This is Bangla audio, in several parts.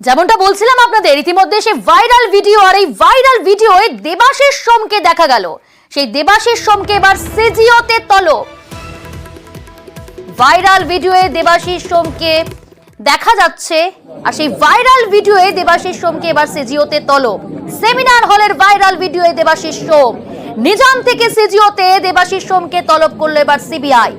যেমনটা বলছিলাম আপনাদের ইতিমধ্যে সেই ভাইরাল ভিডিও, আর এই ভাইরাল ভিডিওয়ে দেবাশিস সোমকে দেখা গেল। সেই দেবাশিস সোমকে এবার সিজিওতে তলব। ভাইরাল ভিডিওয়ে দেবাশিস সোমকে দেখা যাচ্ছে, আর সেই ভাইরাল ভিডিওয়ে দেবাশিস সোমকে এবার সিজিওতে তলব। সেমিনার হলের ভাইরাল ভিডিওয়ে দেবাশিস সোম, নিজাম থেকে সিজিওতে দেবাশিস সোমকে তলব করলো এবার সিবিআই।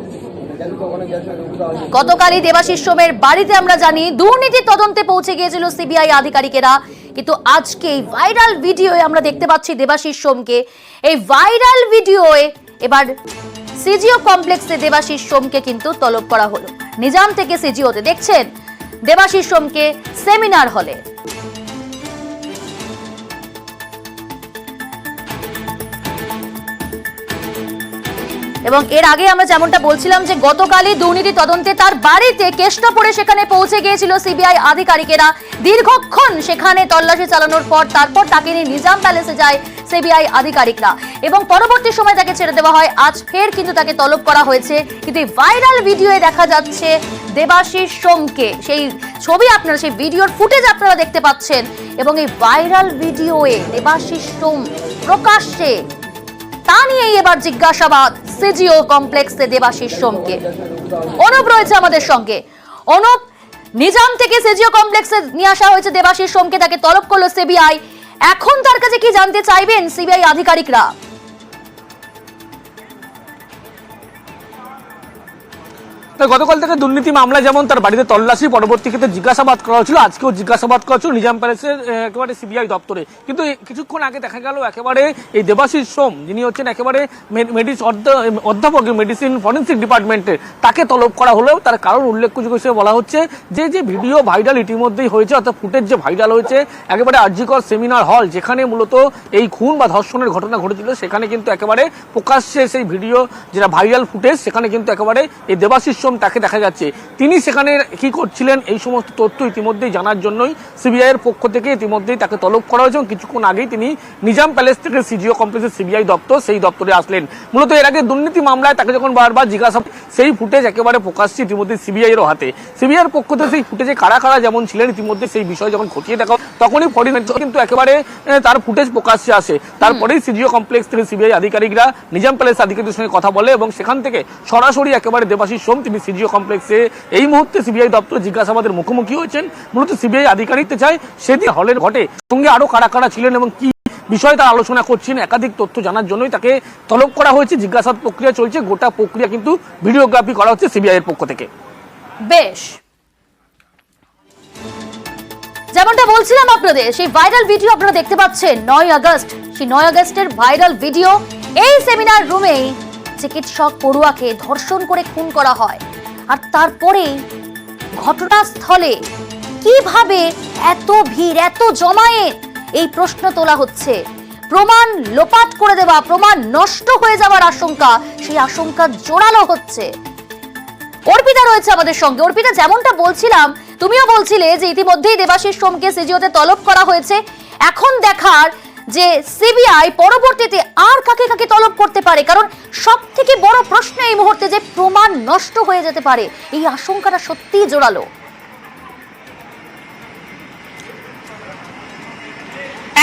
গতকালই দেবাশিস সোমের বাড়িতে আমরা জানি দুর্নীতি তদন্তে পৌঁছে গিয়েছিল সিবিআই আধিকারিকেরা, কিন্তু আজকে এই ভাইরাল ভিডিওয়ে আমরা দেখতে পাচ্ছি দেবাশিস সোমকে। এই ভাইরাল ভিডিওয়ে এবার সিজিও কমপ্লেক্সে দেবাশিস সোমকে কিন্তু তলব করা হলো। নিজাম থেকে সিজিওতে দেখছেন দেবাশিস সোমকে সেমিনার হলে। এবং এর আগে আমরা যেমনটা বলছিলাম যে গতকালই দুর্নীতি তদন্তে তার বাড়িতে কেষ্টপুরে সেখানে পৌঁছে গিয়েছিল সিবিআই আধিকারিকেরা। দীর্ঘক্ষণ সেখানে তল্লাশি চালানোর পর তারপর তাকে নিয়ে নিজাম প্যালেসে যায় সিবিআই আধিকারিকরা এবং পরবর্তী সময় তাকে ছেড়ে দেওয়া হয়। আজ ফের কিন্তু তাকে তলব করা হয়েছে। কিন্তু এই ভাইরাল ভিডিওয়ে দেখা যাচ্ছে দেবাশিস সোমকে, সেই ছবি আপনারা, সেই ভিডিওর ফুটেজ আপনারা দেখতে পাচ্ছেন। এবং এই ভাইরাল ভিডিওয়ে দেবাশিস সোম প্রকাশ্যে, তা নিয়েই এবার জিজ্ঞাসাবাদ সিজিও কমপ্লেক্সে দেবাশিস সোমকে। অনুপ রয়েছে আমাদের সঙ্গে। অনুপ, নিজাম থেকে সিজিও কমপ্লেক্সে নিয়ে আসা হয়েছে দেবাশিস সোমকে, তাকে তলব করলো সিবিআই। এখন তার কাছে কি জানতে চাইবেন সিবিআই আধিকারিকরা? গতকাল থেকে দুর্নীতি মামলা যেমন তার বাড়িতে তল্লাশি, পরবর্তী ক্ষেত্রে জিজ্ঞাসাবাদ করা হয়েছিল, আজকেও জিজ্ঞাসাবাদ করা হচ্ছিল নিজাম প্যালেসের একেবারে সিবিআই দপ্তরে। কিন্তু কিছুক্ষণ আগে দেখা গেল একেবারে এই দেবাশিস সোম, যিনি হচ্ছেন একেবারে অধ্যাপক মেডিসিন ফরেন্সিক ডিপার্টমেন্টে, তাকে তলব করা হলেও তার কারণ উল্লেখযোগ্য হিসেবে বলা হচ্ছে যে ভিডিও ভাইরাল ইতিমধ্যেই হয়েছে, অর্থাৎ ফুটেজ যে ভাইরাল হয়েছে একেবারে আরজিকর সেমিনার হল, যেখানে মূলত এই খুন বা ধর্ষণের ঘটনা ঘটেছিল, সেখানে কিন্তু একেবারে প্রকাশ্যে সেই ভিডিও যেটা ভাইরাল ফুটেজ, সেখানে কিন্তু একেবারে এই দেবাশিস সোম তাকে দেখা যাচ্ছে। তিনি সেখানে কি করছিলেন এই সমস্ত তথ্য ইতিমধ্যেই জানার জন্যই সিবিআই এর পক্ষ থেকে ইতিমধ্যেই তাকে তলব করা হয়েছে। এবং কিছুক্ষণ আগেই তিনি নিজাম প্যালেস থেকে সিজিও কমপ্লেক্সের সিবিআই দপ্তর, সেই দপ্তরে আসলেন। মূলত এর আগে দুর্নীতি মামলায় তাকে যখন বারবার জিজ্ঞাসাবাদ, সেই ফুটেজ একেবারে প্রকাশ্যে ইতিমধ্যে সিবিআই এর হাতে। সিবিআই এর পক্ষ থেকে সেই ফুটেজে কারা কারা যেমন ছিলেন ইতিমধ্যে সেই বিষয় যখন খতিয়ে দেখা, তখনই কিন্তু একেবারে তার ফুটেজ প্রকাশ্যে আসে। তারপরেই সিজিও কমপ্লেক্স থেকে সিবিআই আধিকারিকরা নিজাম প্যালেস আধিকারিকদের সঙ্গে কথা বলে এবং সেখান থেকে সরাসরি একেবারে দেবাশিস সোম তিনি সিজিও কমপ্লেক্সে এই মুহূর্তে সিবিআই দপ্তর জিজ্ঞাসাবাদের মুখোমুখি হয়েছেন। মূলত সিবিআই আধিকারিকতে চায় সেদিন হলের ঘটে সঙ্গে আরো কারা কারা ছিলেন এবং কি বিষয় তার আলোচনা করছেন, একাধিক তথ্য জানার জন্যই তাকে তলব করা হয়েছে। জিজ্ঞাসাবাদ প্রক্রিয়া চলছে, গোটা প্রক্রিয়া কিন্তু ভিডিওগ্রাফি করা হচ্ছে সিবিআই এর পক্ষ থেকে। বেশ, যেমনটা বলছিলাম আপনাদের, সেই ভাইরাল ভিডিও আপনারা দেখতে পাচ্ছেন 9 আগস্ট, সেই 9 আগস্টের ভাইরাল ভিডিও। এই সেমিনার রুমেই চিকিৎসক পড়ুয়াকে ধর্ষণ করে খুন করা হয়, আর তারপরে ঘটনাস্থলে কিভাবে এত ভিড়, এত জমায়েত, এই প্রশ্ন তোলা হচ্ছে। প্রমাণ লোপাট করে দেওয়া, প্রমাণ নষ্ট হয়ে যাওয়ার আশঙ্কা, সেই আশঙ্কা জোরালো হচ্ছে। অর্পিতা রয়েছে আমাদের সঙ্গে। অর্পিতা, যেমনটা বলছিলাম, তুমিও বলছিলে যে ইতিমধ্যেই দেবাশিস সোমকে সিজিওতে তলব করা হয়েছে। এখন দেখার যে সিবিআই পরবর্তীতে আর কাকে কাকে তলব করতে পারে, কারণ সব থেকে বড় প্রশ্ন এই মুহূর্তে যে প্রমাণ নষ্ট হয়ে যেতে পারে, এই আশঙ্কাটা সত্যিই জোরালো।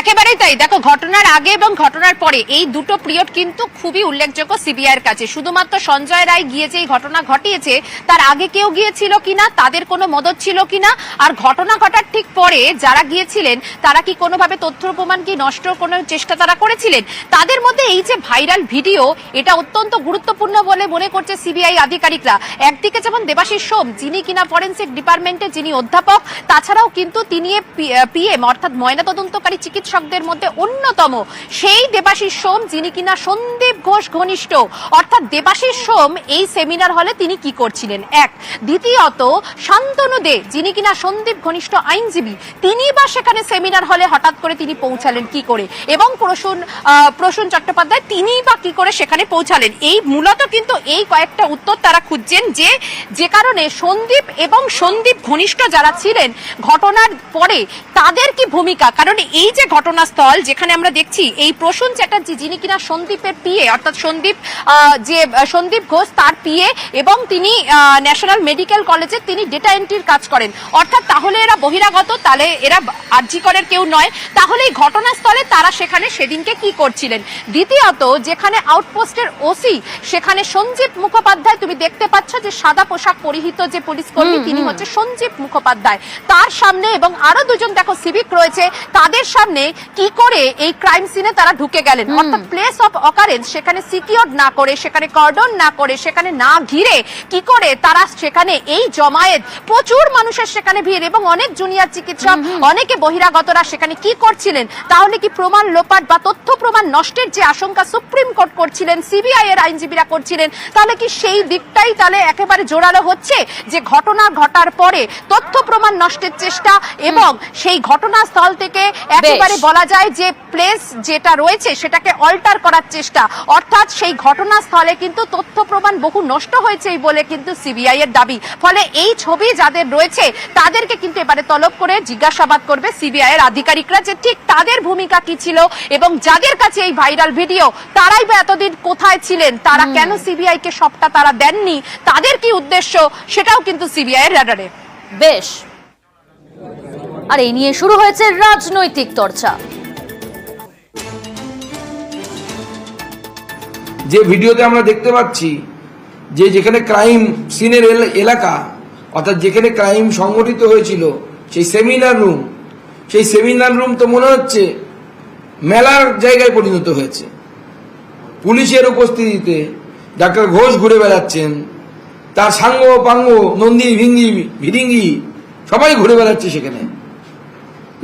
একেবারেই তাই। দেখো, ঘটনার আগে এবং ঘটনার পরে এই দুটো পিরিয়ড কিন্তু খুবই উল্লেখযোগ্য সিবিআই এর কাছে। শুধুমাত্র সঞ্জয় রায় গিয়ে যে ঘটনা ঘটিয়েছে, তার আগে কেউ গিয়েছিল কিনা, তাদের কোনো মদত ছিল কিনা, আর ঘটনা ঘটার ঠিক পরে যারা গিয়েছিলেন তারা কি কোনোভাবে তথ্য প্রমাণ কি নষ্ট কোনো চেষ্টা তারা করেছিলেন। তাদের মধ্যে এই যে ভাইরাল ভিডিও, এটা অত্যন্ত গুরুত্বপূর্ণ বলে মনে করছে সিবিআই আধিকারিকরা। একদিকে যেমন দেবাশিস সোম, যিনি কিনা ফরেন্সিক ডিপার্টমেন্টে যিনি অধ্যাপক, তাছাড়াও কিন্তু তিনি পিএম অর্থাৎ ময়নাতদন্তকারী চিকিৎসকদের মধ্যে অন্যতম। সেই দেবাশিস সোম, যিনি কিনা সন্দীপ ঘোষ ঘনিষ্ঠ, অর্থাৎ দেবাশিস সোম এই সেমিনার হলে তিনি কি করছিলেন, এক। দ্বিতীয়ত শান্তনু দে, যিনি কিনা সন্দীপ ঘনিষ্ঠ আইনজীবী, তিনি বা সেখানে সেমিনার হলে হঠাৎ করে তিনি পৌঁছালেন কি করে, এবং প্রসূন চট্টোপাধ্যায় তিনি বা কি করে সেখানে পৌঁছালেন। এই মূলত কিন্তু এই কয়েকটা উত্তর তারা খুঁজছেন, যে কারণে সন্দীপ এবং সন্দীপ ঘনিষ্ঠ যারা ছিলেন ঘটনার পরে তাদের কি ভূমিকা। কারণ এই যে ঘটনাস্থল, যেখানে আমরা দেখছি এই প্রসূন চ্যাটার্জি, যিনি কিনা সন্দীপের পিএ, অর্থাৎ সন্দীপ ঘোষ তার পিএ, এবং তিনি ন্যাশনাল মেডিকেল কলেজে তিনি ডেটা এন্ট্রির কাজ করেন। অর্থাৎ তাহলে এরা বহিরাগত, তাহলে এরা আরজি করের কেউ নয়। তাহলে এই ঘটনাস্থলে তারা সেখানে সেদিনকে কি করছিলেন? দ্বিতীয়ত, যেখানে আউটপোস্টের ওসি, সেখানে সঞ্জীব মুখোপাধ্যায়, তুমি দেখতে পাচ্ছ যে সাদা পোশাক পরিহিত যে পুলিশ কর্মী, তিনি হচ্ছে সঞ্জীব মুখোপাধ্যায়, তার সামনে এবং আরো দুজন দেখো সিভিক রয়েছে, তাদের সামনে কি করে এই ক্রাইম সিনে তারা ঢুকে গেলেন? অর্থাৎ প্লেস অফ অকারেন্স সেখানে সিকিউরড না করে, সেখানে কর্ডন না করে, সেখানে না ঘিরে কি করে তারা সেখানে এই জমায়েত, প্রচুর মানুষের সেখানে ভিড় এবং অনেক জুনিয়র চিকিৎসক, অনেকে বহিরাগতরা সেখানে কি করছিলেন? তাহলে কি প্রমাণ লোপাট বা তথ্য প্রমাণ নষ্টের যে আশঙ্কা সুপ্রিম কোর্ট করছিলেন, সিবিআই এর আইনজীবীরা করছিলেন, তাহলে কি সেই দিকটাই তাহলে একেবারে জোরালো হচ্ছে যে ঘটনা ঘটার পরে তথ্য প্রমাণ নষ্টের চেষ্টা এবং সেই ঘটনাস্থল থেকে একেবারে বলা যায় যে প্লেস যেটা রয়েছে সেটাকে অল্টার করার চেষ্টা, অর্থাৎ সেই ঘটনাস্থলে কিন্তু তথ্য প্রমাণ বহু নষ্ট হয়েছে বলে কিন্তু সিবিআই এর দাবি। ফলে এই ছবি যাদের রয়েছে তাদেরকে কিন্তু এবারে তলব করে জিজ্ঞাসাবাদ করবে সিবিআই এর আধিকারিকরা, যে ঠিক তাদের ভূমিকা কি ছিল এবং যাদের কাছে এই ভাইরাল ভিডিও, তারাই বা এতদিন কোথায় ছিলেন, তারা কেন সিবিআই কে সবটা তারা দেননি, তাদের কি উদ্দেশ্য, সেটাও কিন্তু সিবিআই এর রাডারে। বেশ, আর এই নিয়ে শুরু হয়েছে রাজনৈতিক চর্চা। যে ভিডিওতে আমরা দেখতে পাচ্ছি যে যেখানে ক্রাইম সিনের এলাকা, অর্থাৎ যেখানে ক্রাইম সংঘটিত হয়েছিল সেই সেমিনার রুম তো মনে হচ্ছে মেলার জায়গায় পরিণত হয়েছে। পুলিশের উপস্থিতিতে ডাক্তার ঘোষ ঘুরে বেড়াচ্ছেন, তার সাঙ্গ পাঙ্গ নন্দী ভিরিঙ্গি সবাই ঘুরে বেড়াচ্ছে সেখানে।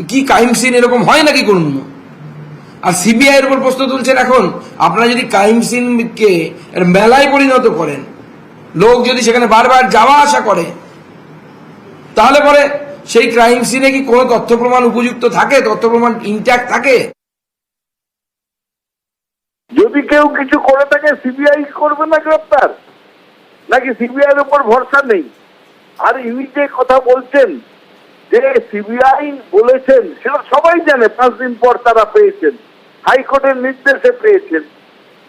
কি ক্রাইম সিন এরকম হয় নাকি কোন? আর সিবিআই এর উপর প্রশ্ন তুলছেন এখন, আপনারা যদি ক্রাইম সিনকে মেলায় পরিণত করেন, লোক যদি সেখানে বারবার যাওয়া আসা করে, তাহলে পরে সেই ক্রাইম সিনে কি কোনো তথ্য প্রমাণ উপযুক্ত থাকে, তথ্য প্রমাণ ইনট্যাক্ট থাকে? যদি কেউ কিছু করে থাকে সিবিআই করবে না গ্রেপ্তার, নাকি সিবিআই এর উপর ভরসা নেই? আর ইনি যে কথা বলছেন যে সিবিআই বলেছেন, সেটা সবাই জানে। 5 দিন পর তারা পেয়েছেন, হাইকোর্টের নির্দেশে পেয়েছেন,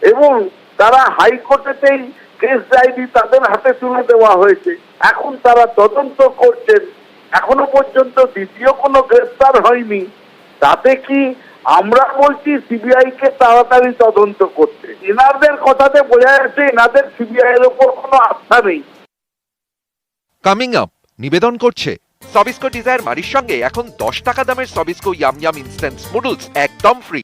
এবং তারা হাইকোর্টেতেই কেস ডায়েরি তাদের হাতে তুলে দেওয়া হয়েছে। এখন তারা তদন্ত করছেন, এখনো পর্যন্ত দ্বিতীয় কোনো গ্রেফতার হয়নি। তাতে কি আমরা বলছি সিবিআই কে তাড়াতাড়ি তদন্ত করতে? এনাদের কথাতে বোঝা যাচ্ছে এনাদের সিবিআই এর উপর কোনো আস্থা নেই। কামিং আপ নিবেদন করছে সবিস্কো ডিজায়ার মারির সঙ্গে এখন 10 টাকা দামের সবিস্কো ইয়াম ইয়াম ইনস্ট্যান্ট নুডলস একদম ফ্রি।